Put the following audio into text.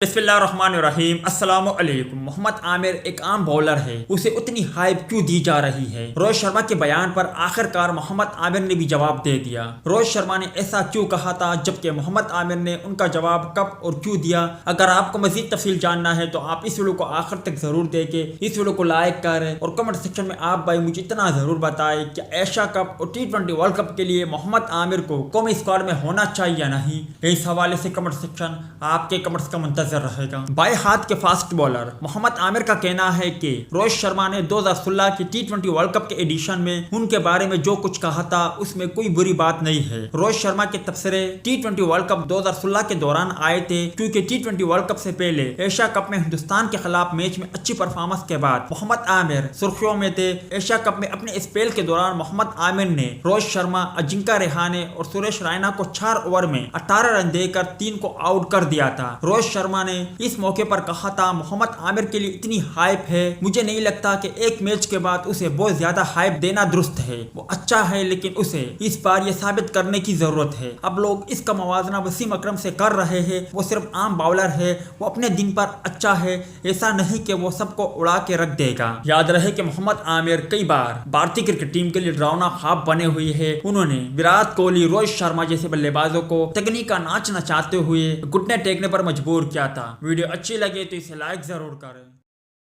बिस्मिल्लाहिर्रहमानिर्रहीम अस्सलामु अलैकुम। मोहम्मद आमिर एक आम बॉलर है, उसे उतनी हाइप क्यों दी जा रही है? रोहित शर्मा के बयान पर आखिरकार मोहम्मद आमिर ने भी जवाब दे दिया। रोहित शर्मा ने ऐसा क्यों कहा था, जबकि मोहम्मद आमिर ने उनका जवाब कब और क्यों दिया? अगर आपको मजीद तफसील जानना है तो आप इस वीडियो को आखिर तक जरूर देखें। इस वीडियो को लाइक करें और कमेंट सेक्शन में आप भाई मुझे इतना जरूर बताएं कि एशिया कप और T20 वर्ल्ड कप के लिए मोहम्मद आमिर को कौमी स्क्वाड में होना चाहिए या नहीं। इस हवाले से कमेंट सेक्शन आपके कमेंट्स का मुंतजर रहेगा। बाएं हाथ के फास्ट बॉलर मोहम्मद आमिर का कहना है कि रोहित शर्मा ने 2016 की T20 वर्ल्ड कप के एडिशन में उनके बारे में जो कुछ कहा था उसमें कोई बुरी बात नहीं है। रोहित शर्मा के तबसरे T20 वर्ल्ड कप 2016 के दौरान आए थे, क्योंकि T20 वर्ल्ड कप से पहले एशिया कप में हिंदुस्तान के खिलाफ मैच में अच्छी परफॉर्मेंस के बाद मोहम्मद आमिर सुर्खियों में थे। एशिया कप में अपने स्पेल के दौरान मोहम्मद आमिर ने रोहित शर्मा, अजिंक्य रहाणे और सुरेश रैना को 4 ओवर में 18 रन देकर 3 को आउट कर दिया था। रोहित शर्मा ने इस मौके पर कहा था, मोहम्मद आमिर के लिए इतनी हाइप है, मुझे नहीं लगता कि एक मैच के बाद उसे बहुत ज्यादा हाइप देना दुरुस्त है। वो अच्छा है, लेकिन उसे इस बार ये साबित करने की जरूरत है। अब लोग इसका मवाजना वसीम अकरम से कर रहे हैं। वो सिर्फ आम बॉलर है, वो अपने दिन पर अच्छा है, ऐसा नहीं कि वो सबको उड़ा के रख देगा। याद रहे कि मोहम्मद आमिर कई बार भारतीय क्रिकेट टीम के लिए डरावना ख्वाब बने हुए है। उन्होंने विराट कोहली, रोहित शर्मा जैसे बल्लेबाजों को तकनीक का नाच नचाते हुए घुटने टेकने पर मजबूर किया था। वीडियो अच्छी लगे तो इसे लाइक जरूर करें।